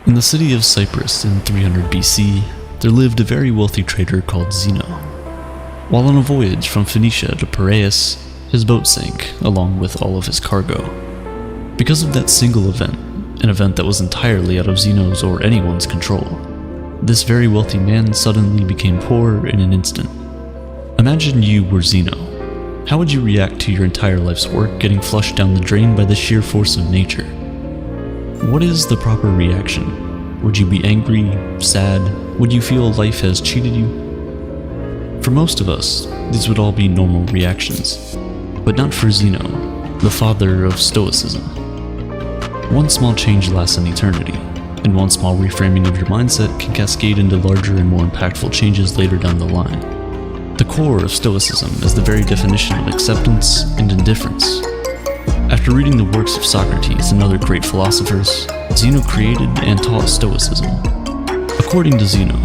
In the city of Cyprus in 300 BC, there lived a very wealthy trader called Zeno. While on a voyage from Phoenicia to Piraeus, his boat sank, along with all of his cargo. Because of that single event, an event that was entirely out of Zeno's or anyone's control, this very wealthy man suddenly became poor in an instant. Imagine you were Zeno. How would you react to your entire life's work getting flushed down the drain by the sheer force of nature? What is the proper reaction? Would you be angry, sad? Would you feel life has cheated you? For most of us, these would all be normal reactions, but not for Zeno, the father of Stoicism. One small change lasts an eternity, and one small reframing of your mindset can cascade into larger and more impactful changes later down the line. The core of Stoicism is the very definition of acceptance and indifference. After reading the works of Socrates and other great philosophers, Zeno created and taught Stoicism. According to Zeno,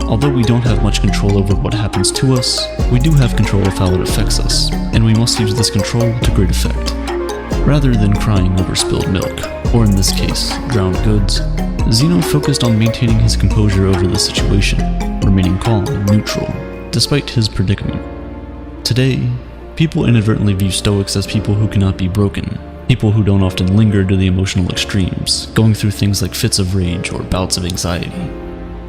although we don't have much control over what happens to us, we do have control of how it affects us, and we must use this control to great effect. Rather than crying over spilled milk, or in this case, drowned goods, Zeno focused on maintaining his composure over the situation, remaining calm and neutral, despite his predicament. Today, people inadvertently view Stoics as people who cannot be broken, people who don't often linger to the emotional extremes, going through things like fits of rage or bouts of anxiety.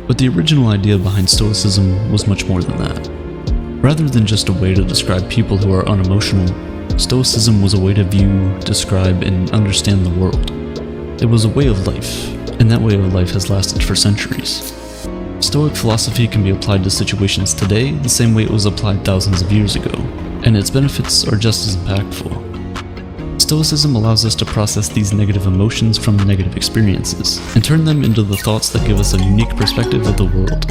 But the original idea behind Stoicism was much more than that. Rather than just a way to describe people who are unemotional, Stoicism was a way to view, describe, and understand the world. It was a way of life, and that way of life has lasted for centuries. Stoic philosophy can be applied to situations today the same way it was applied thousands of years ago, and its benefits are just as impactful. Stoicism allows us to process these negative emotions from negative experiences, and turn them into the thoughts that give us a unique perspective of the world.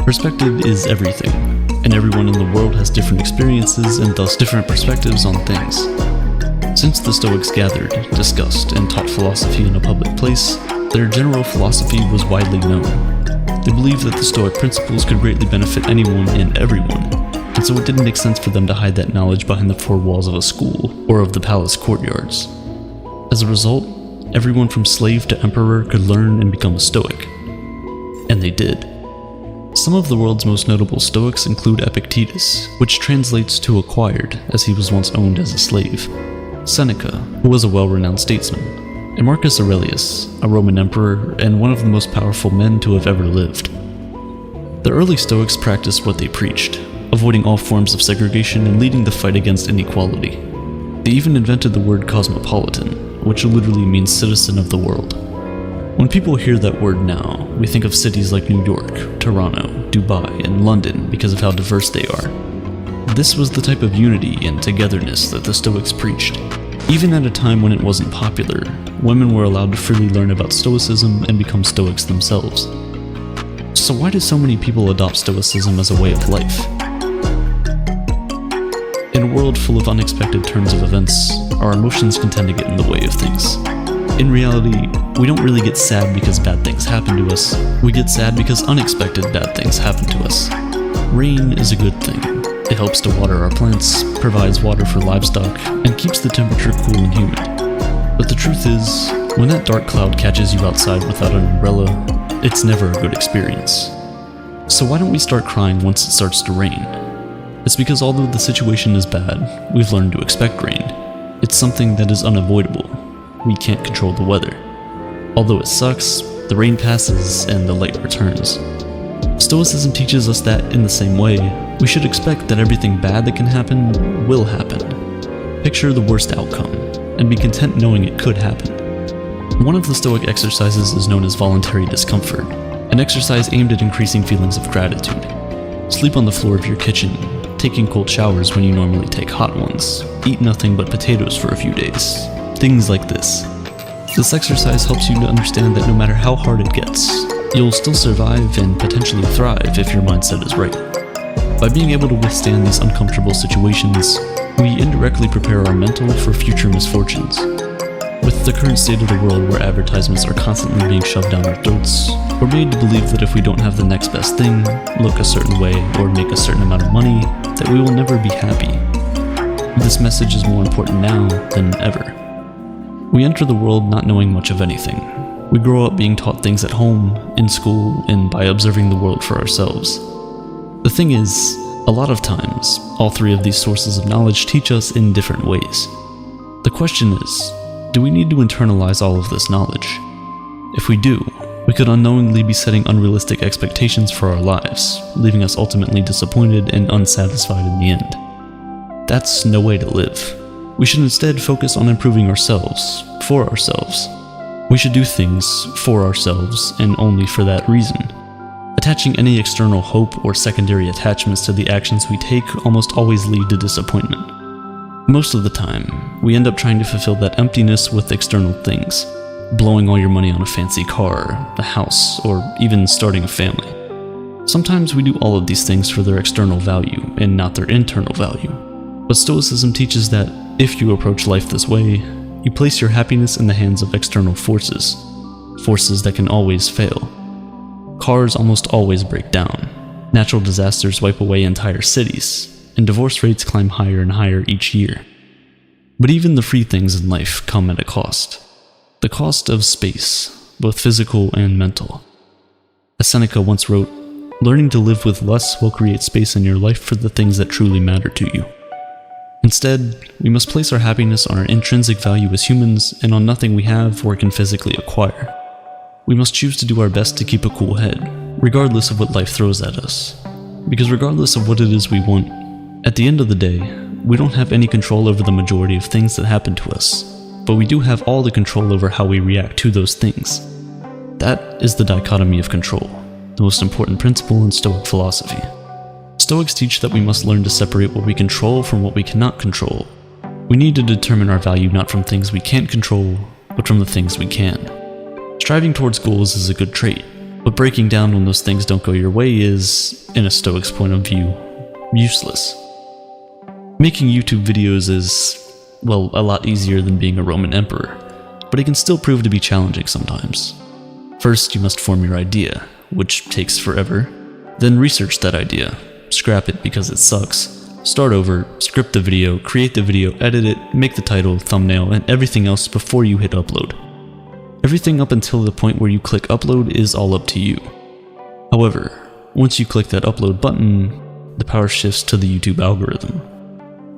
Perspective is everything, and everyone in the world has different experiences and thus different perspectives on things. Since the Stoics gathered, discussed, and taught philosophy in a public place, their general philosophy was widely known. They believed that the Stoic principles could greatly benefit anyone and everyone, and so it didn't make sense for them to hide that knowledge behind the four walls of a school or of the palace courtyards. As a result, everyone from slave to emperor could learn and become a Stoic. And they did. Some of the world's most notable Stoics include Epictetus, which translates to acquired, as he was once owned as a slave, Seneca, who was a well-renowned statesman, and Marcus Aurelius, a Roman emperor and one of the most powerful men to have ever lived. The early Stoics practiced what they preached, avoiding all forms of segregation and leading the fight against inequality. They even invented the word cosmopolitan, which literally means citizen of the world. When people hear that word now, we think of cities like New York, Toronto, Dubai, and London because of how diverse they are. This was the type of unity and togetherness that the Stoics preached. Even at a time when it wasn't popular, women were allowed to freely learn about Stoicism and become Stoics themselves. So why do so many people adopt Stoicism as a way of life? In a world full of unexpected turns of events, our emotions can tend to get in the way of things. In reality, we don't really get sad because bad things happen to us. We get sad because unexpected bad things happen to us. Rain is a good thing. It helps to water our plants, provides water for livestock, and keeps the temperature cool and humid. But the truth is, when that dark cloud catches you outside without an umbrella, it's never a good experience. So why don't we start crying once it starts to rain? It's because although the situation is bad, we've learned to expect rain. It's something that is unavoidable. We can't control the weather. Although it sucks, the rain passes and the light returns. Stoicism teaches us that, in the same way, we should expect that everything bad that can happen will happen. Picture the worst outcome, and be content knowing it could happen. One of the Stoic exercises is known as voluntary discomfort, an exercise aimed at increasing feelings of gratitude. Sleep on the floor of your kitchen, taking cold showers when you normally take hot ones, eat nothing but potatoes for a few days, things like this. This exercise helps you to understand that no matter how hard it gets, you'll still survive and potentially thrive if your mindset is right. By being able to withstand these uncomfortable situations, we indirectly prepare our mental for future misfortunes. With the current state of the world where advertisements are constantly being shoved down our throats, we're made to believe that if we don't have the next best thing, look a certain way, or make a certain amount of money, that we will never be happy. This message is more important now than ever. We enter the world not knowing much of anything. We grow up being taught things at home, in school, and by observing the world for ourselves. The thing is, a lot of times, all three of these sources of knowledge teach us in different ways. The question is, do we need to internalize all of this knowledge? If we do, we could unknowingly be setting unrealistic expectations for our lives, leaving us ultimately disappointed and unsatisfied in the end. That's no way to live. We should instead focus on improving ourselves, for ourselves. We should do things for ourselves and only for that reason. Attaching any external hope or secondary attachments to the actions we take almost always lead to disappointment. Most of the time, we end up trying to fulfill that emptiness with external things, blowing all your money on a fancy car, a house, or even starting a family. Sometimes we do all of these things for their external value and not their internal value. But Stoicism teaches that if you approach life this way, you place your happiness in the hands of external forces, forces that can always fail. Cars almost always break down, natural disasters wipe away entire cities, and divorce rates climb higher and higher each year. But even the free things in life come at a cost. The cost of space, both physical and mental. As Seneca once wrote, "Learning to live with less will create space in your life for the things that truly matter to you." Instead, we must place our happiness on our intrinsic value as humans and on nothing we have or can physically acquire. We must choose to do our best to keep a cool head, regardless of what life throws at us. Because regardless of what it is we want, at the end of the day, we don't have any control over the majority of things that happen to us, but we do have all the control over how we react to those things. That is the dichotomy of control, the most important principle in Stoic philosophy. Stoics teach that we must learn to separate what we control from what we cannot control. We need to determine our value not from things we can't control, but from the things we can. Striving towards goals is a good trait, but breaking down when those things don't go your way is, in a Stoic's point of view, useless. Making YouTube videos is, well, a lot easier than being a Roman emperor, but it can still prove to be challenging sometimes. First, you must form your idea, which takes forever. Then research that idea. Scrap it because it sucks. Start over, script the video, create the video, edit it, make the title, thumbnail, and everything else before you hit upload. Everything up until the point where you click upload is all up to you. However, once you click that upload button, the power shifts to the YouTube algorithm.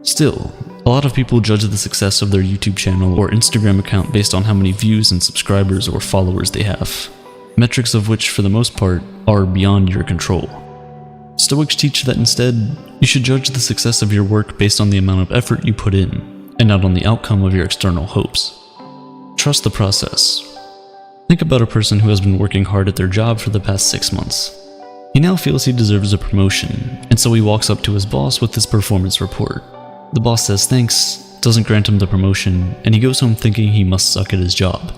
Still, a lot of people judge the success of their YouTube channel or Instagram account based on how many views and subscribers or followers they have, metrics of which, for the most part, are beyond your control. Stoics teach that instead, you should judge the success of your work based on the amount of effort you put in, and not on the outcome of your external hopes. Trust the process. Think about a person who has been working hard at their job for the past 6 months. He now feels he deserves a promotion, and so he walks up to his boss with his performance report. The boss says thanks, doesn't grant him the promotion, and he goes home thinking he must suck at his job.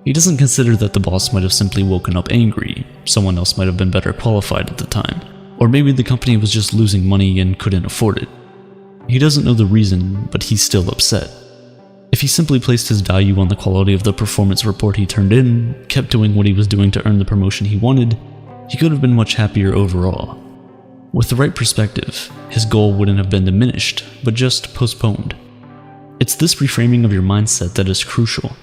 He doesn't consider that the boss might have simply woken up angry, someone else might have been better qualified at the time, or maybe the company was just losing money and couldn't afford it. He doesn't know the reason, but he's still upset. If he simply placed his value on the quality of the performance report he turned in, kept doing what he was doing to earn the promotion he wanted, he could have been much happier overall. With the right perspective, his goal wouldn't have been diminished, but just postponed. It's this reframing of your mindset that is crucial.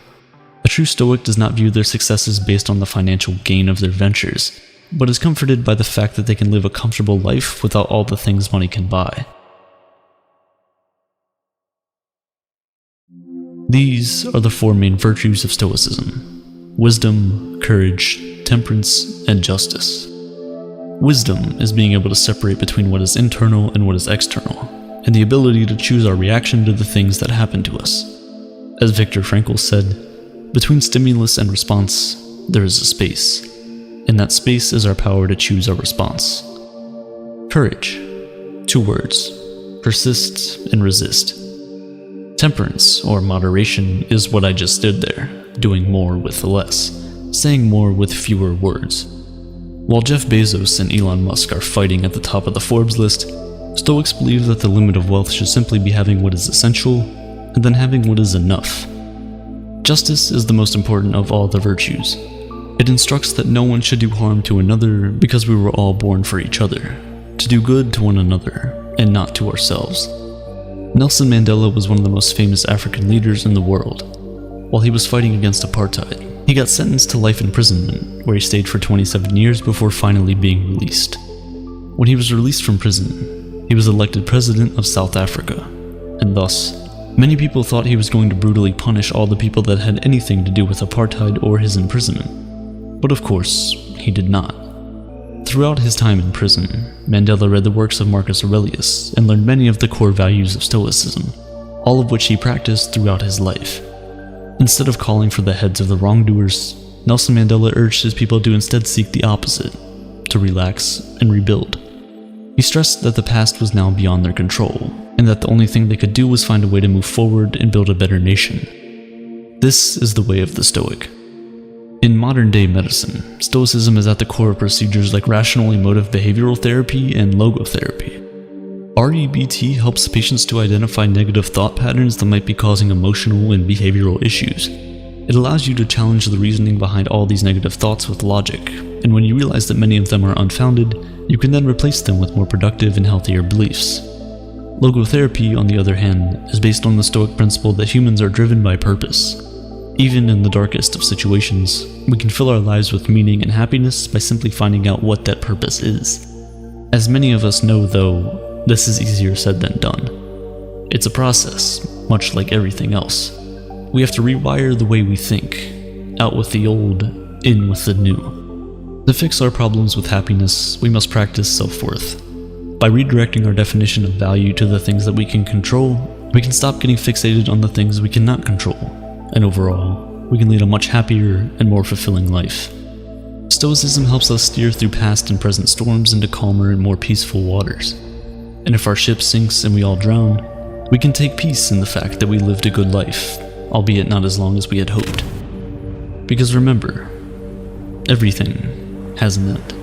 A true Stoic does not view their successes based on the financial gain of their ventures, but is comforted by the fact that they can live a comfortable life without all the things money can buy. These are the 4 main virtues of Stoicism: wisdom, courage, temperance, and justice. Wisdom is being able to separate between what is internal and what is external, and the ability to choose our reaction to the things that happen to us. As Viktor Frankl said, between stimulus and response, there is a space, and that space is our power to choose our response. Courage. 2 words: persist and resist. Temperance, or moderation, is what I just did there, doing more with less, saying more with fewer words. While Jeff Bezos and Elon Musk are fighting at the top of the Forbes list, Stoics believe that the limit of wealth should simply be having what is essential, and then having what is enough. Justice is the most important of all the virtues. It instructs that no one should do harm to another because we were all born for each other, to do good to one another, and not to ourselves. Nelson Mandela was one of the most famous African leaders in the world. While he was fighting against apartheid, he got sentenced to life imprisonment, where he stayed for 27 years before finally being released. When he was released from prison, he was elected president of South Africa, and thus, many people thought he was going to brutally punish all the people that had anything to do with apartheid or his imprisonment. But of course, he did not. Throughout his time in prison, Mandela read the works of Marcus Aurelius and learned many of the core values of Stoicism, all of which he practiced throughout his life. Instead of calling for the heads of the wrongdoers, Nelson Mandela urged his people to instead seek the opposite, to relax and rebuild. He stressed that the past was now beyond their control, and that the only thing they could do was find a way to move forward and build a better nation. This is the way of the Stoic. In modern-day medicine, Stoicism is at the core of procedures like rational emotive behavioral therapy and logotherapy. REBT helps patients to identify negative thought patterns that might be causing emotional and behavioral issues. It allows you to challenge the reasoning behind all these negative thoughts with logic, and when you realize that many of them are unfounded, you can then replace them with more productive and healthier beliefs. Logotherapy, on the other hand, is based on the Stoic principle that humans are driven by purpose. Even in the darkest of situations, we can fill our lives with meaning and happiness by simply finding out what that purpose is. As many of us know, though, this is easier said than done. It's a process, much like everything else. We have to rewire the way we think, out with the old, in with the new. To fix our problems with happiness, we must practice self-worth. By redirecting our definition of value to the things that we can control, we can stop getting fixated on the things we cannot control, and overall, we can lead a much happier and more fulfilling life. Stoicism helps us steer through past and present storms into calmer and more peaceful waters. And if our ship sinks and we all drown, we can take peace in the fact that we lived a good life, albeit not as long as we had hoped. Because remember, everything has an end.